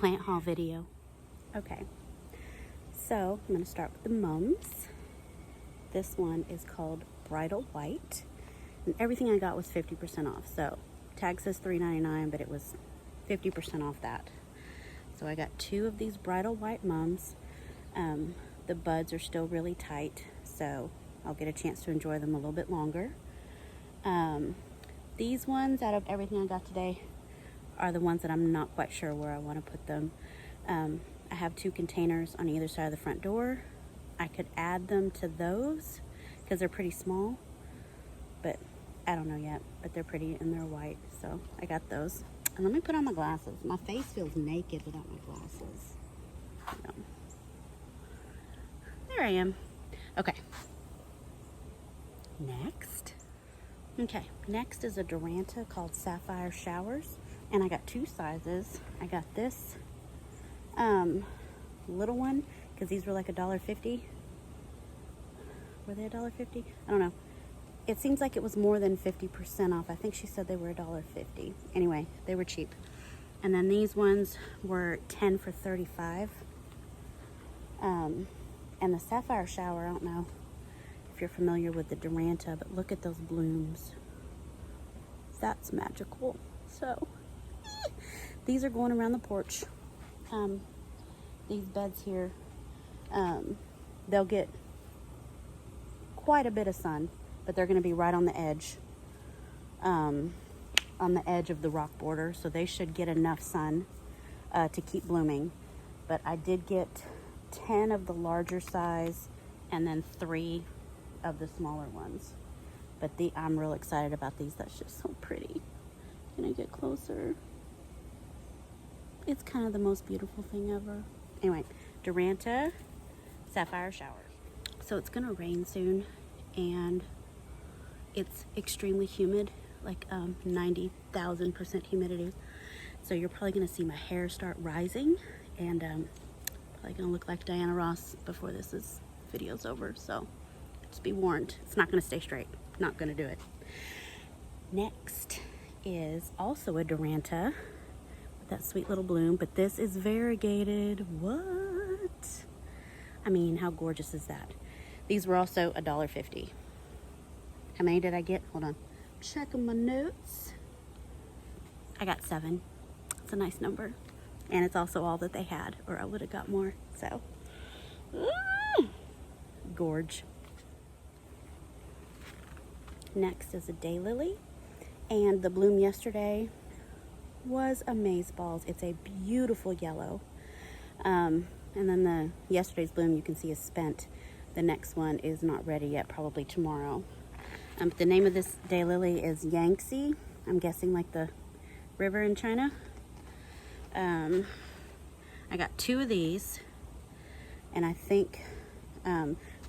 plant haul video. Okay, so I'm going to start with the mums. This one is called Bridal White, and everything I got was 50% off. So tag says $3.99, but it was 50% off that. So I got 2 of these Bridal White mums. The buds are still really tight, so I'll get a chance to enjoy them a little bit longer. These ones, out of everything I got today, are the ones that I'm not quite sure where I want to put them. I have 2 containers on either side of the front door. I could add them to those because they're pretty small, but I don't know yet. But they're pretty and they're white, so I got those. And let me put on my glasses. My face feels naked without my glasses. No. There I am. Okay. Next is a Duranta called Sapphire Showers, and I got 2 sizes. I got this little one because these were like $1.50. Were they $1.50? I don't know. It seems like it was more than 50% off. I think she said they were $1.50. Anyway, they were cheap. And then these ones were 10 for $35. And the Sapphire Shower, I don't know if you're familiar with the Duranta, but look at those blooms. That's magical. So these are going around the porch. These beds here, they'll get quite a bit of sun, but they're going to be right on the edge of the rock border, so they should get enough sun to keep blooming. But I did get 10 of the larger size and then 3 of the smaller ones. But I'm real excited about these. That's just so pretty. Can I get closer? It's kind of the most beautiful thing ever. Anyway, Duranta Sapphire Shower. So it's gonna rain soon, and it's extremely humid, like 90,000% humidity. So you're probably gonna see my hair start rising, and probably gonna look like Diana Ross before video's over. So just be warned, it's not gonna stay straight. Not gonna do it. Next is also a Duranta with that sweet little bloom, but this is variegated. What? I mean, how gorgeous is that? These were also $1.50. How many did I get? Hold on. Checking my notes. I got 7. It's a nice number. And it's also all that they had, or I would have got more. So, gorge. Next is a daylily. And the bloom yesterday was amazeballs. It's a beautiful yellow. And then yesterday's bloom you can see is spent. The next one is not ready yet, probably tomorrow. But the name of this daylily is Yangtze. I'm guessing like the river in China. I got 2 of these, and I think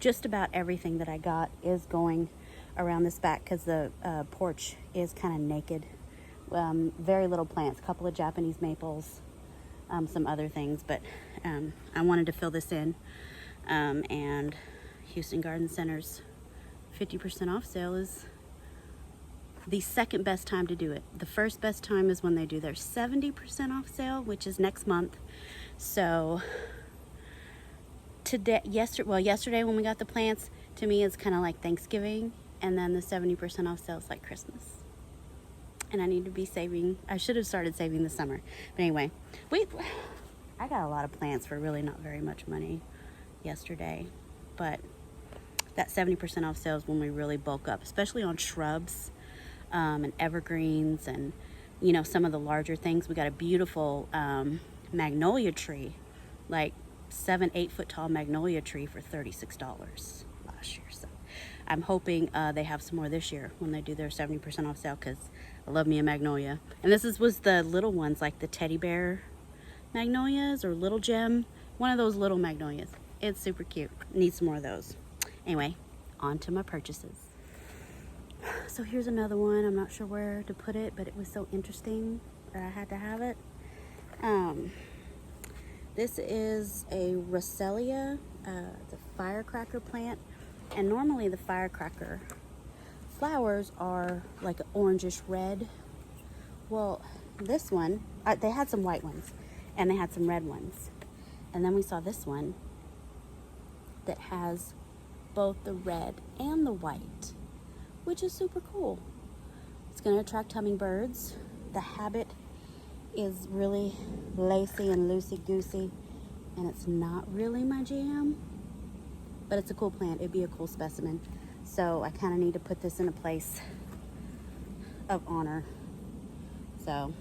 just about everything that I got is going around this back because the porch is kind of naked. Very little plants, a couple of Japanese maples, some other things, but I wanted to fill this in. And Houston Garden Center's 50% off sale is the second best time to do it. The first best time is when they do their 70% off sale, which is next month. So yesterday when we got the plants, to me it's kind of like Thanksgiving, and then the 70% off sale is like Christmas. And I need to be saving. I should have started saving this summer. But anyway, I got a lot of plants for really not very much money yesterday. But that 70% off sale is when we really bulk up, especially on shrubs and evergreens and, you know, some of the larger things. We got a beautiful magnolia tree, like 7-8 foot tall magnolia tree for $36 last year. So I'm hoping they have some more this year when they do their 70% off sale, because I love me a magnolia. And this was the little ones, like the teddy bear magnolias or little gem, one of those little magnolias. It's super cute. Need some more of those. Anyway, on to my purchases. So here's another one. I'm not sure where to put it, but it was so interesting that I had to have it. This is a Roselia, the Firecracker plant. And normally the Firecracker flowers are like orangish red. Well, this one, they had some white ones. And they had some red ones. And then we saw this one that has both the red and the white, which is super cool. It's going to attract hummingbirds. The habit is really lacy and loosey-goosey, and it's not really my jam, but it's a cool plant. It'd be a cool specimen. So I kind of need to put this in a place of honor. So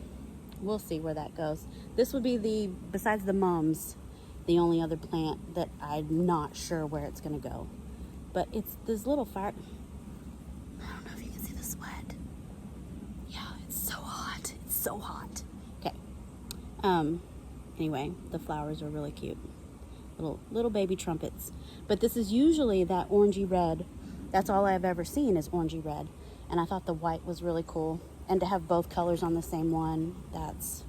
we'll see where that goes. This would be besides the mums, the only other plant that I'm not sure where it's going to go. But it's this little fire. I don't know if you can see the sweat. Yeah, it's so hot. It's so hot. Okay. Anyway, the flowers are really cute. Little baby trumpets. But this is usually that orangey red. That's all I've ever seen is orangey red. And I thought the white was really cool. And to have both colors on the same one, that's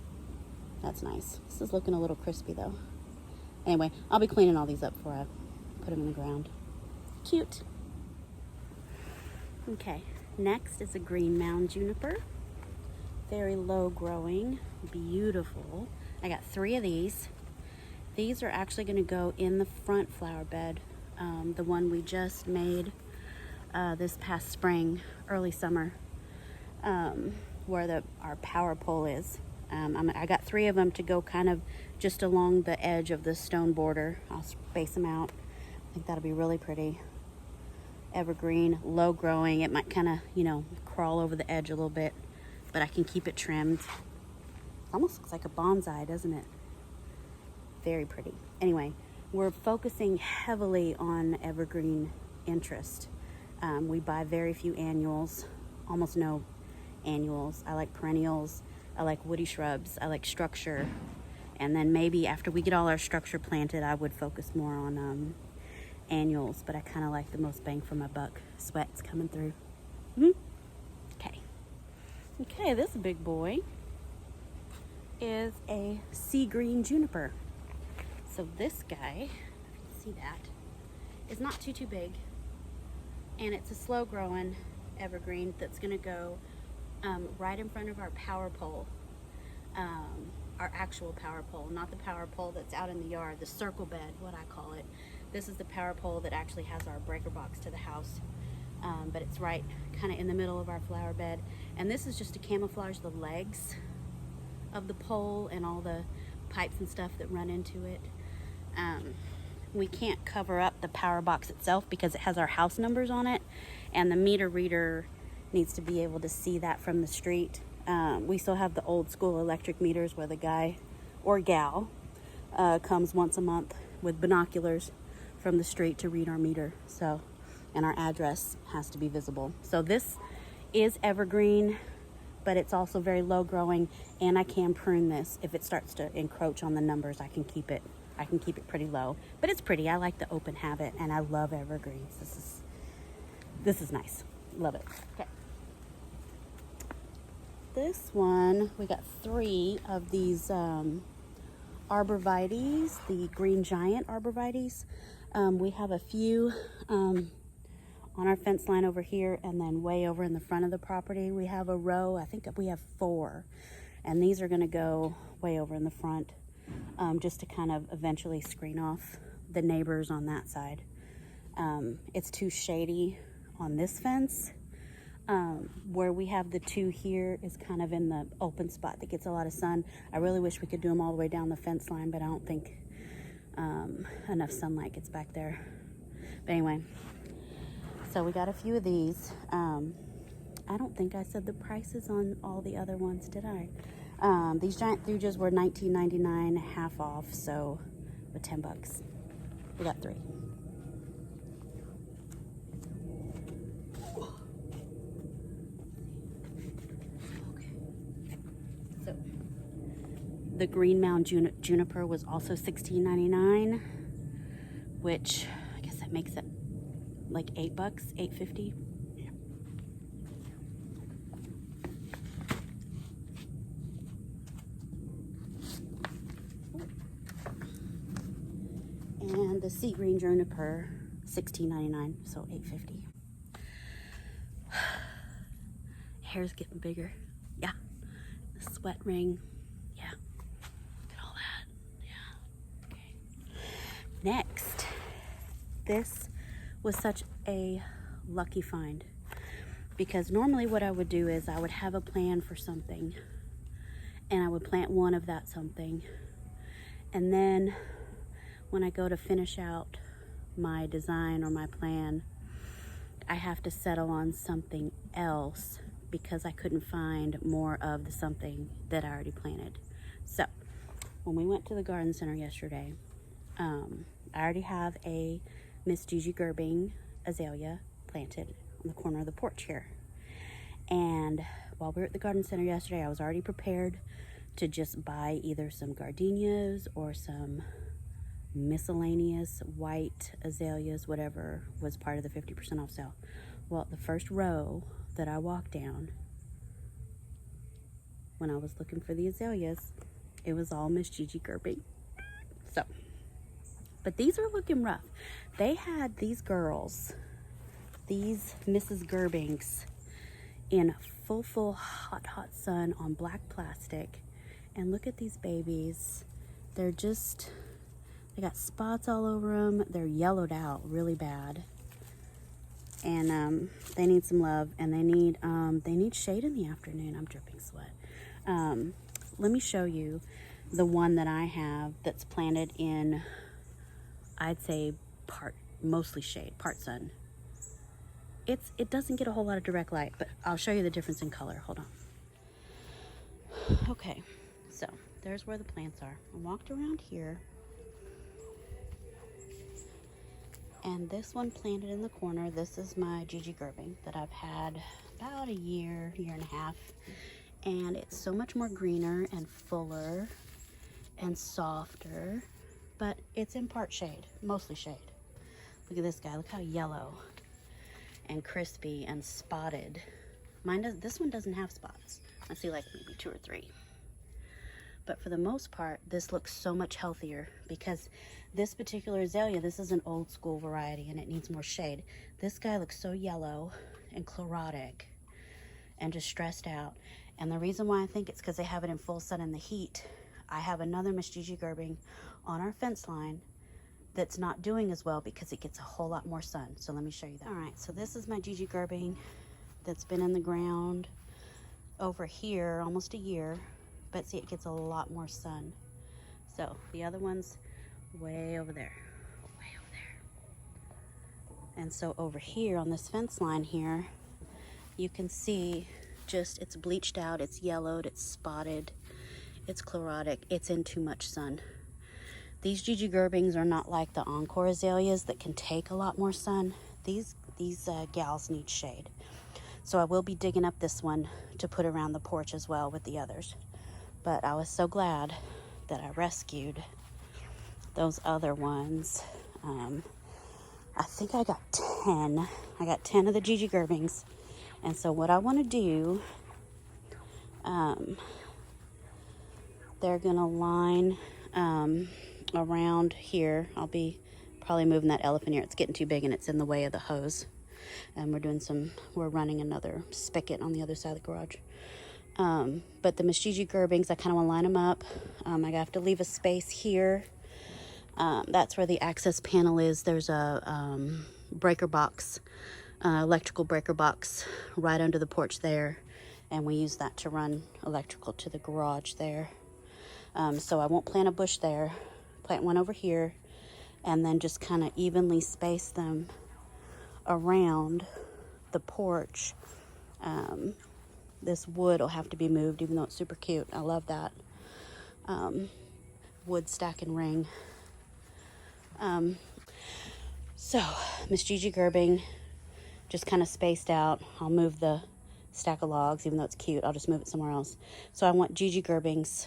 nice. This is looking a little crispy though. Anyway, I'll be cleaning all these up before I put them in the ground. Cute. Okay, next is a green mound juniper. Very low growing, beautiful. I got 3 of these. These are actually going to go in the front flower bed. The one we just made this past spring, early summer, where our power pole is. I got 3 of them to go kind of just along the edge of the stone border. I'll space them out. I think that'll be really pretty. Evergreen, low growing. It might kind of, crawl over the edge a little bit, but I can keep it trimmed. It almost looks like a bonsai, doesn't it? Very pretty. Anyway, we're focusing heavily on evergreen interest. We buy very few annuals, almost no annuals. I like perennials. I like woody shrubs. I like structure. And then maybe after we get all our structure planted, I would focus more on annuals, but I kind of like the most bang for my buck. Sweat's coming through. Okay, this big boy is a sea green juniper. So this guy, if you can see that, is not too big, and it's a slow growing evergreen that's going to go right in front of our power pole, our actual power pole, not the power pole that's out in the yard, the circle bed, what I call it. This is the power pole that actually has our breaker box to the house, but it's right kind of in the middle of our flower bed. And this is just to camouflage the legs of the pole and all the pipes and stuff that run into it. We can't cover up the power box itself because it has our house numbers on it, and the meter reader needs to be able to see that from the street. We still have the old school electric meters where the guy or gal comes once a month with binoculars from the street to read our meter. So, and our address has to be visible. So this is evergreen, but it's also very low growing, and I can prune this. If it starts to encroach on the numbers, I can keep it pretty low. But it's pretty. I like the open habit, and I love evergreens. This is nice. Love it. Okay. This one, we got 3 of these arborvitaes, the green giant arborvitaes. We have a few on our fence line over here, and then way over in the front of the property we have a row. I think we have 4, and these are going to go way over in the front, just to kind of eventually screen off the neighbors on that side. It's too shady on this fence. Where we have the 2 here is kind of in the open spot that gets a lot of sun. I really wish we could do them all the way down the fence line, but I don't think enough sunlight gets back there. But anyway, so we got a few of these. I don't think I said the prices on all the other ones, did I? These giant thujas were $19.99, half off, so with $10. We got 3. So the green mound juniper was also $16.99, which I guess that makes it like $8, $8.50. Yeah. And the sea green juniper, $16.99, so $8.50. Hair's getting bigger. Yeah. The sweat ring. Yeah. Look at all that. Next, this was such a lucky find, because normally what I would do is I would have a plan for something and I would plant one of that something, and then when I go to finish out my design or my plan, I have to settle on something else because I couldn't find more of the something that I already planted. So when we went to the garden center yesterday, I already have a Miss Gigi Gerbing azalea planted on the corner of the porch here. And while we were at the garden center yesterday, I was already prepared to just buy either some gardenias or some miscellaneous white azaleas, whatever was part of the 50% off sale. Well, the first row that I walked down when I was looking for the azaleas, it was all Miss Gigi Gerbing. So, but these are looking rough. They had these girls, these Mrs. Gerbings, in full hot sun on black plastic. And look at these babies. They're just, they got spots all over them. They're yellowed out really bad. And they need some love, and they need shade in the afternoon. I'm dripping sweat. Let me show you the one that I have that's planted in, I'd say mostly shade, part sun. It doesn't get a whole lot of direct light, but I'll show you the difference in color. Hold on. Okay, so there's where the plants are. I walked around here, and this one planted in the corner, this is my Gigi Gerbing that I've had about a year and a half, and it's so much more greener and fuller and softer, but it's in part shade, mostly shade. Look at this guy, look how yellow and crispy and spotted. This one doesn't have spots. I see like maybe 2 or 3. But for the most part, this looks so much healthier because this particular azalea, this is an old school variety and it needs more shade. This guy looks so yellow and chlorotic and just stressed out. And the reason why I think it's because they have it in full sun in the heat. I have another Miss Gigi Gerbing on our fence line that's not doing as well because it gets a whole lot more sun. So let me show you that. All right, so this is my Gigi Gerbing that's been in the ground over here almost a year, but see, it gets a lot more sun. So the other one's way over there, way over there. And so over here on this fence line here, you can see just it's bleached out, it's yellowed, it's spotted, it's chlorotic, it's in too much sun. These Gigi Gerbings are not like the Encore azaleas that can take a lot more sun. These gals need shade. So I will be digging up this one to put around the porch as well with the others. But I was so glad that I rescued those other ones. I think I got 10. I got 10 of the Gigi Gerbings. And so what I want to do, they're going to line around here. I'll be probably moving that elephant ear. It's getting too big and it's in the way of the hose. And we're running another spigot on the other side of the garage. But the Miss Gigi Gerbings, I kind of want to line them up. I have to leave a space here. That's where the access panel is. There's a breaker box, electrical breaker box right under the porch there. And we use that to run electrical to the garage there. So I won't plant a bush there. Plant one over here. And then just kind of evenly space them around the porch. This wood will have to be moved, even though it's super cute. I love that. Wood stack and ring. So Miss Gigi Gerbing, just kind of spaced out. I'll move the stack of logs, even though it's cute. I'll just move it somewhere else. So I want Gigi Gerbings,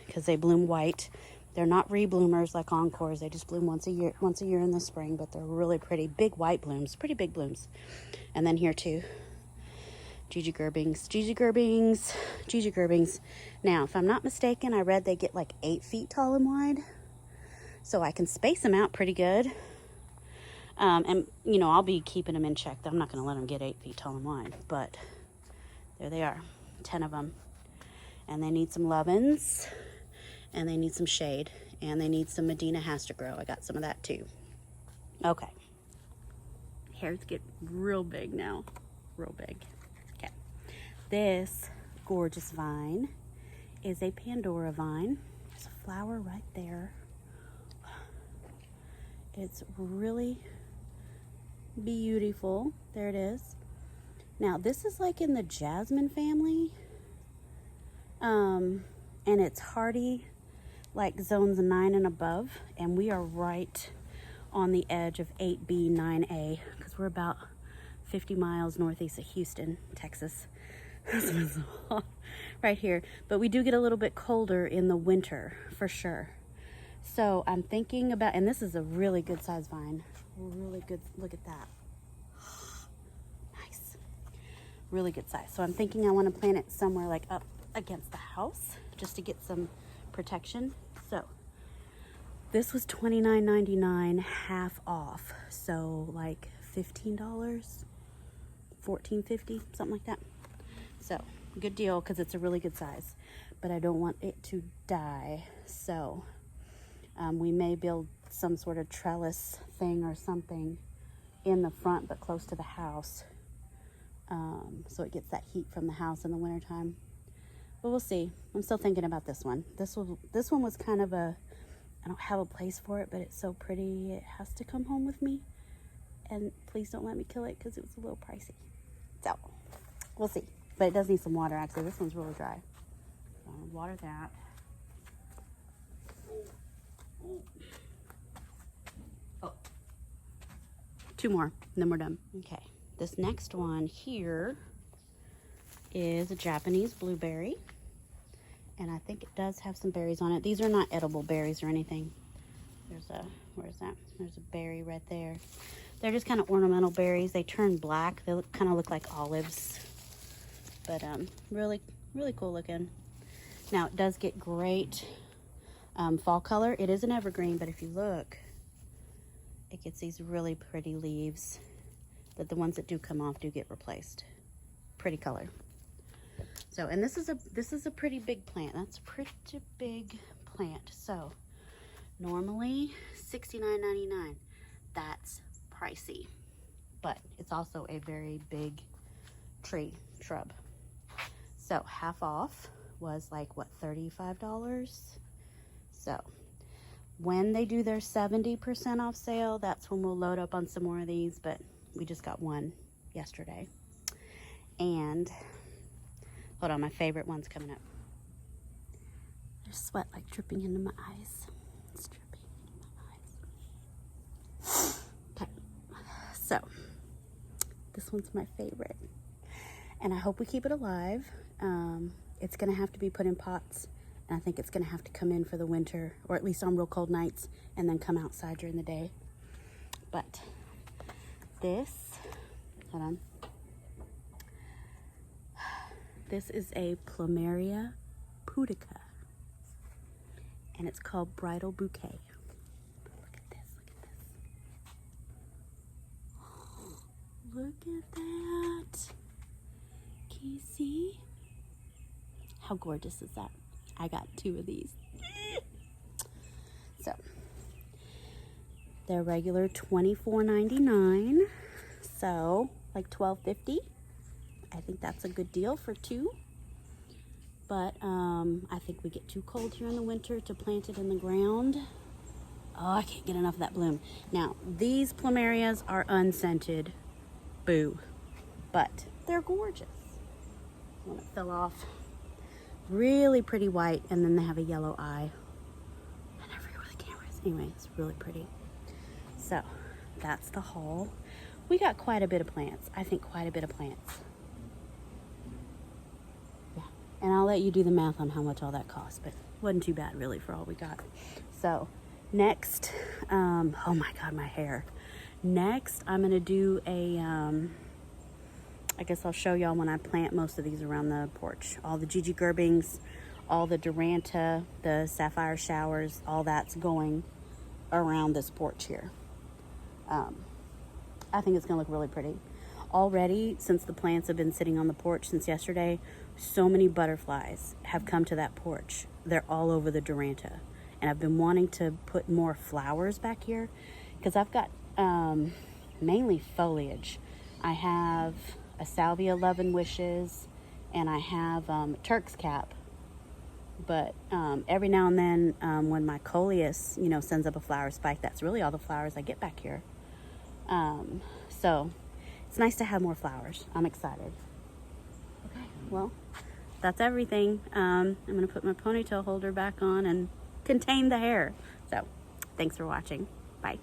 because they bloom white. They're not rebloomers like Encores. They just bloom once a year in the spring, but they're really pretty. Big white blooms, pretty big blooms. And then here too, Gigi Gerbings. Now, if I'm not mistaken, I read they get like 8 feet tall and wide. So I can space them out pretty good. And, you know, I'll be keeping them in check. I'm not going to let them get 8 feet tall and wide. But there they are, 10 of them. And they need some lovin's. and they need some shade, and they need some Medina has to grow. I got some of that too. Okay. Hairs get real big now. Real big. Okay. This gorgeous vine is a Pandora vine. There's a flower right there. It's really beautiful. There it is. Now this is like in the jasmine family. And it's hardy, like zones 9 and above. And we are right on the edge of 8B, 9A, because we're about 50 miles northeast of Houston, Texas. Right here. But we do get a little bit colder in the winter, for sure. So I'm thinking about, and this is a really good size vine. Really good, look at that. Nice. Really good size. So I'm thinking I want to plant it somewhere like up against the house, just to get some protection. So this was $29.99, half off. So like $15, $14.50, something like that. So good deal, because it's a really good size, but I don't want it to die. So we may build some sort of trellis thing or something in the front, but close to the house, so it gets that heat from the house in the wintertime. But we'll see. I'm still thinking about this one. This one was kind of a, I don't have a place for it, but it's so pretty. It has to come home with me. And please don't let me kill it, because it was a little pricey. So we'll see. But it does need some water, actually. This one's really dry. So I'll water that. Oh, 2 more, and then we're done. Okay, this next one here is a Japanese blueberry, and I think it does have some berries on it. These are not edible berries or anything. There's a, where is that? There's a berry right there. They're just kind of ornamental berries. They turn black. They kind of look like olives, but really, really cool looking. Now it does get great fall color. It is an evergreen, but if you look, it gets these really pretty leaves, but the ones that do come off do get replaced. Pretty color. So, and this is a pretty big plant. That's a pretty big plant. So normally $69.99. That's pricey, but it's also a very big shrub. So half off was like, what, $35? So when they do their 70% off sale, that's when we'll load up on some more of these, but we just got one yesterday. And hold on, my favorite one's coming up. There's sweat like dripping into my eyes. It's dripping into my eyes. Okay, so this one's my favorite, and I hope we keep it alive. It's gonna have to be put in pots, and I think it's gonna have to come in for the winter, or at least on real cold nights, and then come outside during the day. But this, hold on. This is a plumeria pudica, and it's called Bridal Bouquet. Look at this, look at this. Look at that. Can you see? How gorgeous is that? I got 2 of these. So, they're regular $24.99, so like $12.50. I think that's a good deal for 2. But I think we get too cold here in the winter to plant it in the ground. Oh, I can't get enough of that bloom. Now, these plumerias are unscented. Boo. But they're gorgeous. When it fell off. Really pretty white, and then they have a yellow eye. I never forget where the camera is. Anyway, it's really pretty. So, that's the haul. We got quite a bit of plants. I think quite a bit of plants. Yeah, and I'll let you do the math on how much all that cost, but it wasn't too bad really for all we got. So, next, oh my God, my hair. Next, I'm gonna do a, I guess I'll show y'all when I plant most of these around the porch. All the Gigi Gerbings, all the Duranta, the sapphire showers, all that's going around this porch here. I think it's gonna look really pretty. Already, since the plants have been sitting on the porch since yesterday, so many butterflies have come to that porch they're all over the Duranta. And I've been wanting to put more flowers back here because I've got mainly foliage. I have a salvia 11 wishes, and I have Turk's cap. But every now and then when my coleus, sends up a flower spike, that's really all the flowers I get back here. So it's nice to have more flowers. I'm excited. Okay, well, that's everything. I'm going to put my ponytail holder back on and contain the hair. So thanks for watching. Bye.